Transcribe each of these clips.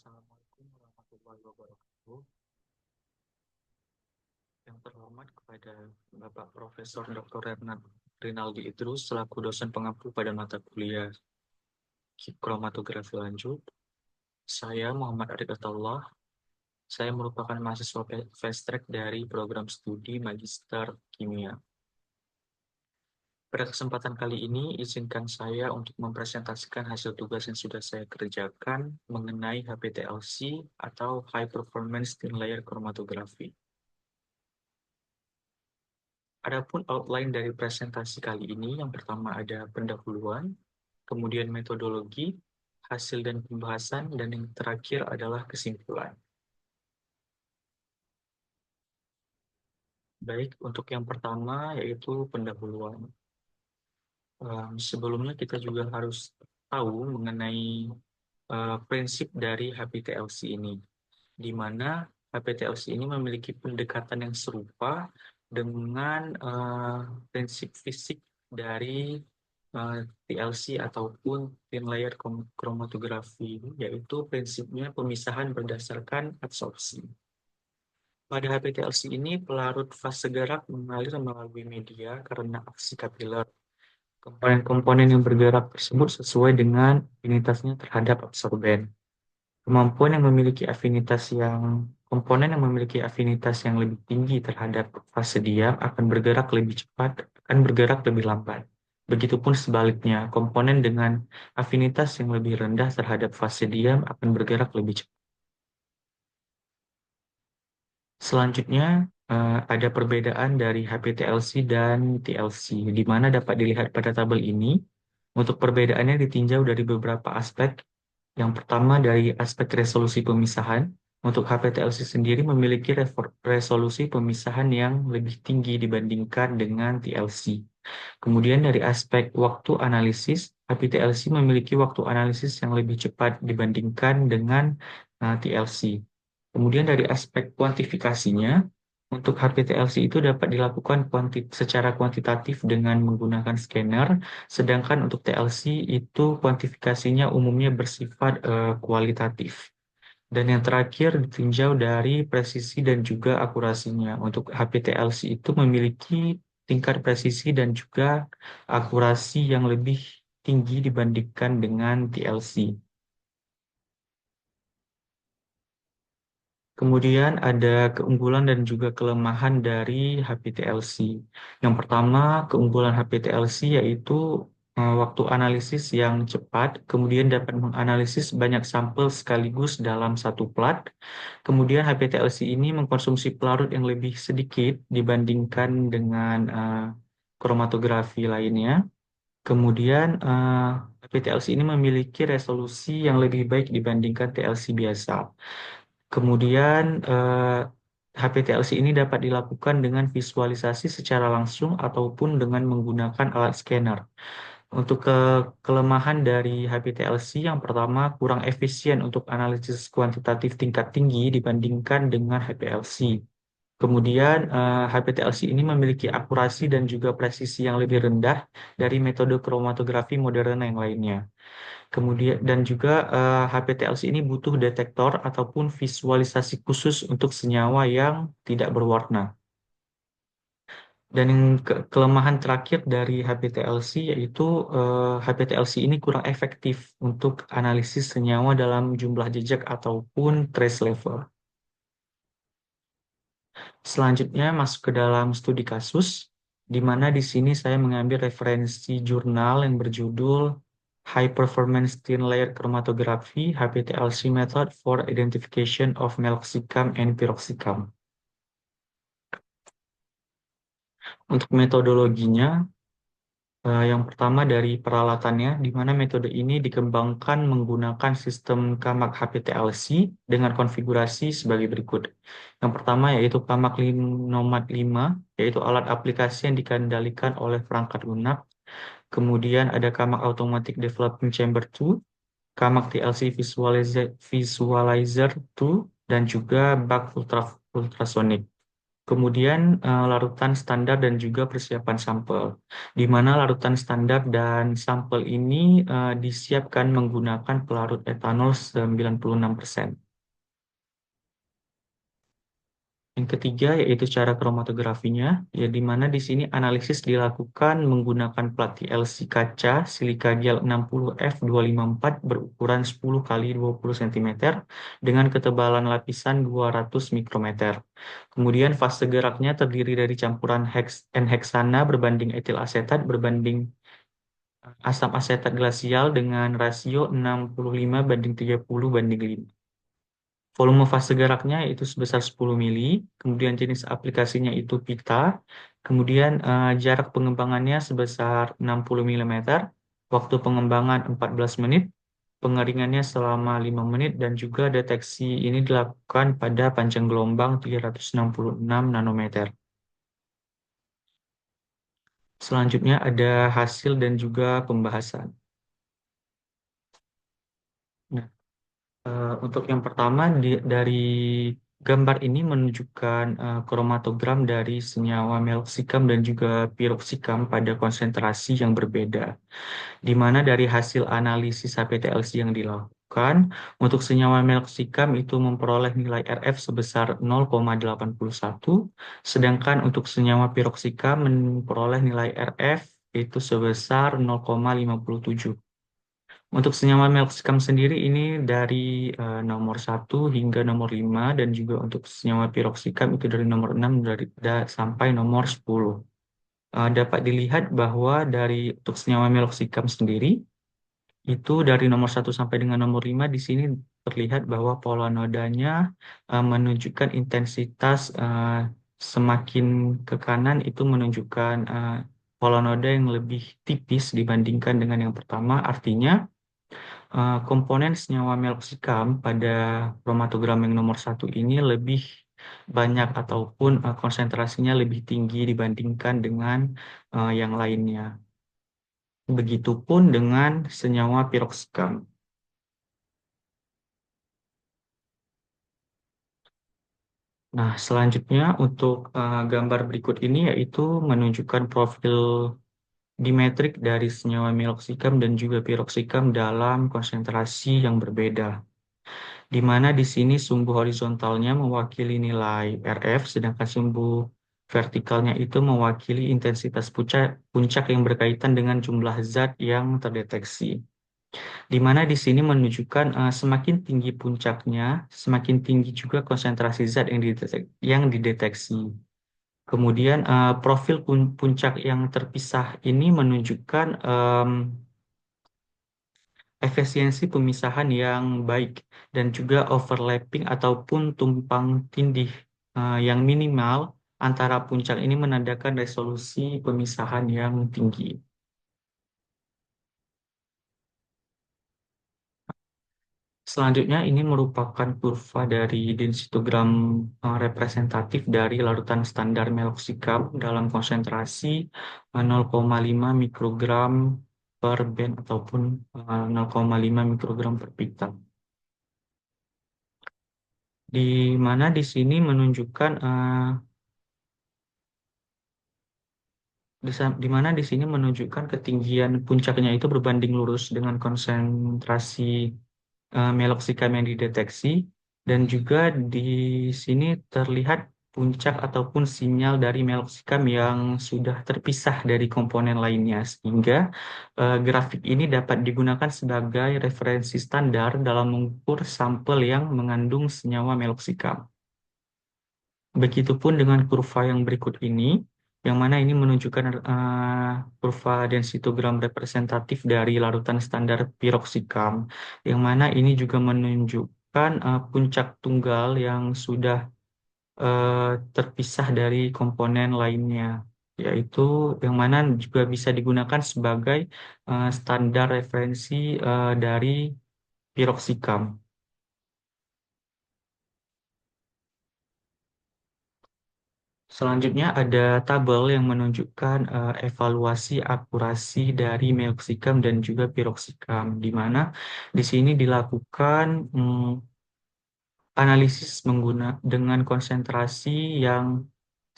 Assalamualaikum warahmatullahi wabarakatuh. Yang terhormat kepada Bapak Profesor Dr. Rinaldi Idrus selaku dosen pengampu pada mata kuliah kromatografi lanjut. Saya Muhammad Arif Attallah. Saya merupakan mahasiswa fast track dari program studi Magister Kimia. Pada kesempatan kali ini, izinkan saya untuk mempresentasikan hasil tugas yang sudah saya kerjakan mengenai HPTLC atau High Performance Thin Layer Chromatography. Adapun outline dari presentasi kali ini, yang pertama ada pendahuluan, kemudian metodologi, hasil dan pembahasan, dan yang terakhir adalah kesimpulan. Baik, untuk yang pertama yaitu pendahuluan. Sebelumnya kita juga harus tahu mengenai prinsip dari HPTLC ini, di mana HPTLC ini memiliki pendekatan yang serupa dengan prinsip fisik dari TLC ataupun thin layer chromatography, yaitu prinsipnya pemisahan berdasarkan adsorpsi. Pada HPTLC ini, pelarut fase gerak mengalir melalui media karena aksi kapiler. Komponen-komponen yang bergerak tersebut sesuai dengan afinitasnya terhadap absorben. Komponen yang memiliki afinitas yang lebih tinggi terhadap fase diam akan bergerak lebih cepat, akan bergerak lebih lambat. Begitupun sebaliknya, komponen dengan afinitas yang lebih rendah terhadap fase diam akan bergerak lebih cepat. Selanjutnya, ada perbedaan dari HPTLC dan TLC, di mana dapat dilihat pada tabel ini. Untuk perbedaannya ditinjau dari beberapa aspek. Yang pertama dari aspek resolusi pemisahan. Untuk HPTLC sendiri memiliki resolusi pemisahan yang lebih tinggi dibandingkan dengan TLC. Kemudian dari aspek waktu analisis, HPTLC memiliki waktu analisis yang lebih cepat dibandingkan dengan TLC. Kemudian dari aspek kuantifikasinya, untuk HPTLC itu dapat dilakukan secara kuantitatif dengan menggunakan scanner, sedangkan untuk TLC itu kuantifikasinya umumnya bersifat kualitatif. Dan yang terakhir ditinjau dari presisi dan juga akurasinya. Untuk HPTLC itu memiliki tingkat presisi dan juga akurasi yang lebih tinggi dibandingkan dengan TLC. Kemudian ada keunggulan dan juga kelemahan dari HPTLC. Yang pertama, keunggulan HPTLC yaitu waktu analisis yang cepat, kemudian dapat menganalisis banyak sampel sekaligus dalam satu plat. Kemudian HPTLC ini mengkonsumsi pelarut yang lebih sedikit dibandingkan dengan kromatografi lainnya. Kemudian HPTLC ini memiliki resolusi yang lebih baik dibandingkan TLC biasa. Kemudian HPTLC ini dapat dilakukan dengan visualisasi secara langsung ataupun dengan menggunakan alat scanner. Untuk kelemahan dari HPTLC yang pertama kurang efisien untuk analisis kuantitatif tingkat tinggi dibandingkan dengan HPLC. Kemudian HPTLC ini memiliki akurasi dan juga presisi yang lebih rendah dari metode kromatografi modern yang lainnya. Kemudian dan juga HPTLC ini butuh detektor ataupun visualisasi khusus untuk senyawa yang tidak berwarna. Dan yang kelemahan terakhir dari HPTLC yaitu HPTLC ini kurang efektif untuk analisis senyawa dalam jumlah jejak ataupun trace level. Selanjutnya masuk ke dalam studi kasus, di mana di sini saya mengambil referensi jurnal yang berjudul High Performance Thin Layer Chromatography HPTLC Method for Identification of Meloxicam and Piroxicam. Untuk metodologinya, yang pertama dari peralatannya, di mana metode ini dikembangkan menggunakan sistem Kamak HPTLC dengan konfigurasi sebagai berikut. Yang pertama yaitu Kamak Nomad 5, yaitu alat aplikasi yang dikendalikan oleh perangkat lunak. Kemudian ada Kamak Automatic Developing Chamber 2, Kamak TLC Visualizer 2, dan juga bak ultrasonic. Kemudian larutan standar dan juga persiapan sampel, di mana larutan standar dan sampel ini disiapkan menggunakan pelarut etanol 96%. Yang ketiga yaitu cara kromatografinya, ya di mana di sini analisis dilakukan menggunakan plat TLC kaca silika gel 60F254 berukuran 10 kali 20 cm dengan ketebalan lapisan 200 mikrometer. Kemudian fase geraknya terdiri dari campuran N-heksana berbanding etil asetat berbanding asam asetat glasial dengan rasio 65:30:5. Volume fase geraknya itu sebesar 10 mili, kemudian jenis aplikasinya itu pita, kemudian jarak pengembangannya sebesar 60 mm, waktu pengembangan 14 menit, pengeringannya selama 5 menit, dan juga deteksi ini dilakukan pada panjang gelombang 366 nanometer. Selanjutnya ada hasil dan juga pembahasan. Nah, untuk yang pertama, dari gambar ini menunjukkan kromatogram dari senyawa meloksikam dan juga piroksikam pada konsentrasi yang berbeda, di mana dari hasil analisis HPTLC yang dilakukan, untuk senyawa meloksikam itu memperoleh nilai RF sebesar 0,81, sedangkan untuk senyawa piroksikam memperoleh nilai RF itu sebesar 0,57. Untuk senyawa melksikam sendiri ini dari nomor 1 hingga nomor 5, dan juga untuk senyawa piroksikam itu dari nomor 6 sampai nomor 10. Dapat dilihat bahwa untuk senyawa meloksikam sendiri itu dari nomor 1 sampai dengan nomor 5 di sini terlihat bahwa pola nodanya menunjukkan intensitas semakin ke kanan itu menunjukkan pola noda yang lebih tipis dibandingkan dengan yang pertama. Artinya komponen senyawa meloksikam pada kromatogram yang nomor 1 ini lebih banyak ataupun konsentrasinya lebih tinggi dibandingkan dengan yang lainnya. Begitupun dengan senyawa piroksikam. Nah, selanjutnya untuk gambar berikut ini yaitu menunjukkan profil dimetrik dari senyawa meloksikam dan juga piroksikam dalam konsentrasi yang berbeda, di mana di sini sumbu horizontalnya mewakili nilai RF, sedangkan sumbu vertikalnya itu mewakili intensitas puncak, puncak yang berkaitan dengan jumlah zat yang terdeteksi. Di mana di sini menunjukkan semakin tinggi puncaknya, semakin tinggi juga konsentrasi zat yang dideteksi. Kemudian profil puncak yang terpisah ini menunjukkan efisiensi pemisahan yang baik dan juga overlapping ataupun tumpang tindih yang minimal antara puncak ini menandakan resolusi pemisahan yang tinggi. Selanjutnya ini merupakan kurva dari densitogram representatif dari larutan standar meloksikam dalam konsentrasi 0,5 mikrogram per band ataupun 0,5 mikrogram per pita. Di mana di sini menunjukkan di mana di sini menunjukkan ketinggian puncaknya itu berbanding lurus dengan konsentrasi meloksikam yang dideteksi, dan juga di sini terlihat puncak ataupun sinyal dari meloksikam yang sudah terpisah dari komponen lainnya, sehingga grafik ini dapat digunakan sebagai referensi standar dalam mengukur sampel yang mengandung senyawa meloksikam. Begitupun dengan kurva yang berikut ini, yang mana ini menunjukkan kurva densitogram representatif dari larutan standar piroksikam, yang mana ini juga menunjukkan puncak tunggal yang sudah terpisah dari komponen lainnya, yaitu yang mana juga bisa digunakan sebagai standar referensi dari piroksikam. Selanjutnya ada tabel yang menunjukkan evaluasi akurasi dari meloksikam dan juga piroksikam, di mana di sini dilakukan analisis dengan konsentrasi yang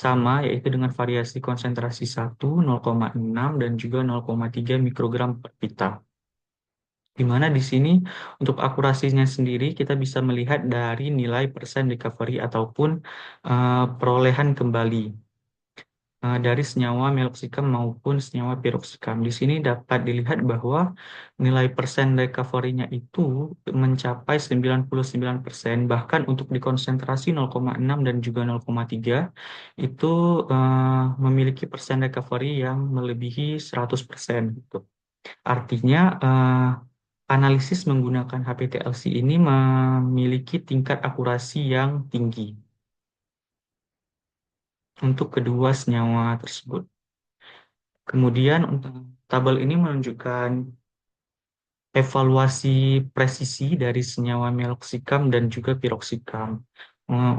sama, yaitu dengan variasi konsentrasi 1, 0,6, dan juga 0,3 mikrogram per pita. Di mana di sini untuk akurasinya sendiri kita bisa melihat dari nilai persen recovery ataupun perolehan kembali dari senyawa meloxicam maupun senyawa piroxicam. Di sini dapat dilihat bahwa nilai persen recovery-nya itu mencapai 99%, bahkan untuk di konsentrasi 0,6 dan juga 0,3 itu memiliki persen recovery yang melebihi 100%. Gitu. Artinya analisis menggunakan HPLC ini memiliki tingkat akurasi yang tinggi untuk kedua senyawa tersebut. Kemudian untuk tabel ini menunjukkan evaluasi presisi dari senyawa meloxicam dan juga piroxicam.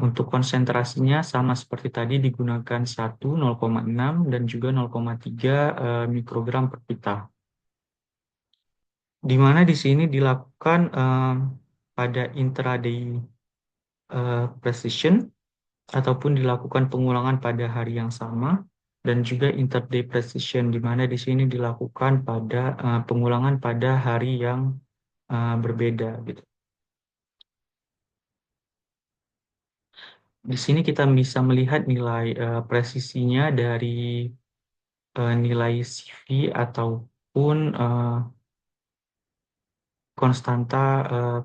Untuk konsentrasinya sama seperti tadi digunakan 1, 0,6 dan juga 0,3 mikrogram per pita. Di mana di sini dilakukan pada intraday precision ataupun dilakukan pengulangan pada hari yang sama dan juga interday precision di mana di sini dilakukan pada pengulangan pada hari yang berbeda gitu. Di sini kita bisa melihat nilai presisinya dari nilai CV ataupun konstanta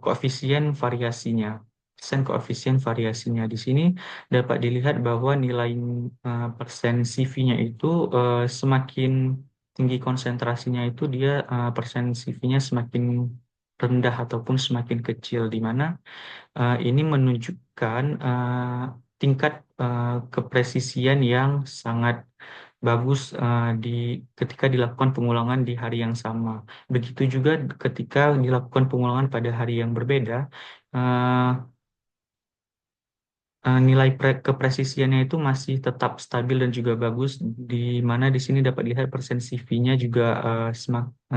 koefisien variasinya. Koefisien variasinya di sini dapat dilihat bahwa nilai persen CV-nya itu semakin tinggi konsentrasinya itu dia persen CV-nya semakin rendah ataupun semakin kecil di mana ini menunjukkan tingkat kepresisian yang sangat bagus ketika dilakukan pengulangan di hari yang sama. Begitu juga ketika dilakukan pengulangan pada hari yang berbeda, eh, nilai kepresisiannya itu masih tetap stabil dan juga bagus, di mana di sini dapat dilihat persen CV-nya juga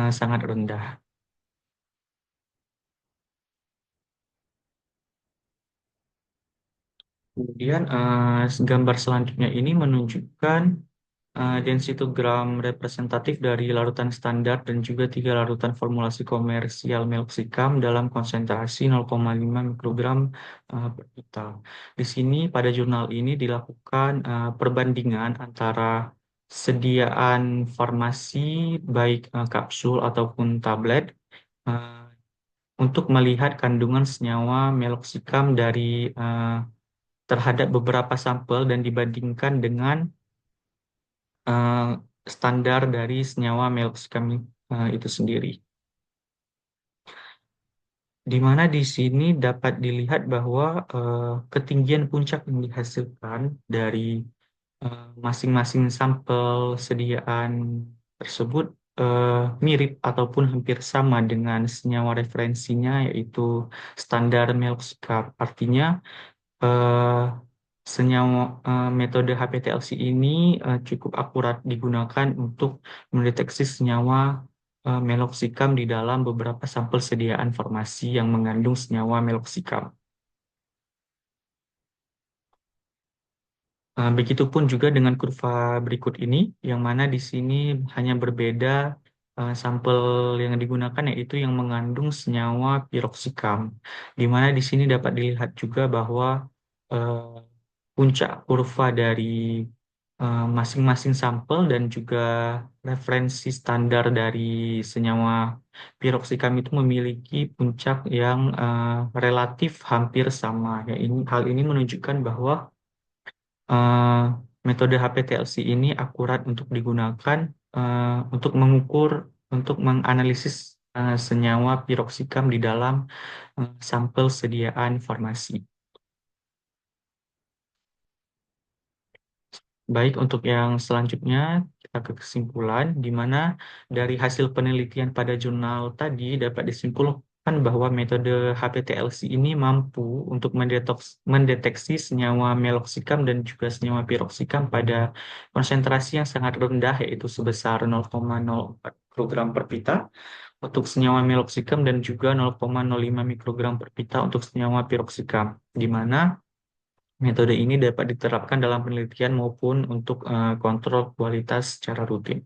sangat rendah. Kemudian gambar selanjutnya ini menunjukkan densitogram representatif dari larutan standar dan juga 3 larutan formulasi komersial meloxicam dalam konsentrasi 0,5 mikrogram per liter. Di sini pada jurnal ini dilakukan perbandingan antara sediaan farmasi baik kapsul ataupun tablet eh, untuk melihat kandungan senyawa meloxicam dari terhadap beberapa sampel dan dibandingkan dengan eh, standar dari senyawa meloxicam itu sendiri. Di mana di sini dapat dilihat bahwa ketinggian puncak yang dihasilkan dari masing-masing sampel sediaan tersebut eh, mirip ataupun hampir sama dengan senyawa referensinya yaitu standar meloxicam. Artinya eh, senyawa metode HPLC ini cukup akurat digunakan untuk mendeteksi senyawa meloxicam di dalam beberapa sampel sediaan farmasi yang mengandung senyawa meloxicam. Begitupun juga dengan kurva berikut ini, yang mana di sini hanya berbeda sampel yang digunakan yaitu yang mengandung senyawa piroxicam, di mana di sini dapat dilihat juga bahwa eh, puncak kurva dari masing-masing sampel dan juga referensi standar dari senyawa piroxicam itu memiliki puncak yang relatif hampir sama. Ya, hal ini menunjukkan bahwa eh, metode HPLC ini akurat untuk digunakan untuk mengukur, untuk menganalisis senyawa piroxicam di dalam sampel sediaan farmasi. Baik, untuk yang selanjutnya kita ke kesimpulan, di mana dari hasil penelitian pada jurnal tadi dapat disimpulkan bahwa metode HPLC ini mampu untuk mendeteksi senyawa meloxicam dan juga senyawa piroxicam pada konsentrasi yang sangat rendah, yaitu sebesar 0,04 mikrogram per pita untuk senyawa meloxicam dan juga 0,05 mikrogram per pita untuk senyawa piroxicam, di mana Metode ini dapat diterapkan dalam penelitian maupun untuk kontrol kualitas secara rutin.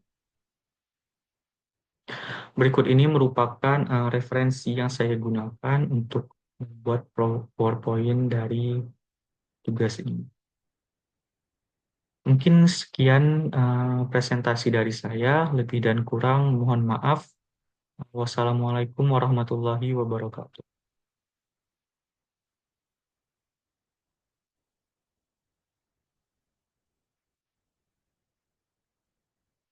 Berikut ini merupakan referensi yang saya gunakan untuk membuat PowerPoint dari tugas ini. Mungkin sekian presentasi dari saya, lebih dan kurang mohon maaf. Wassalamualaikum warahmatullahi wabarakatuh.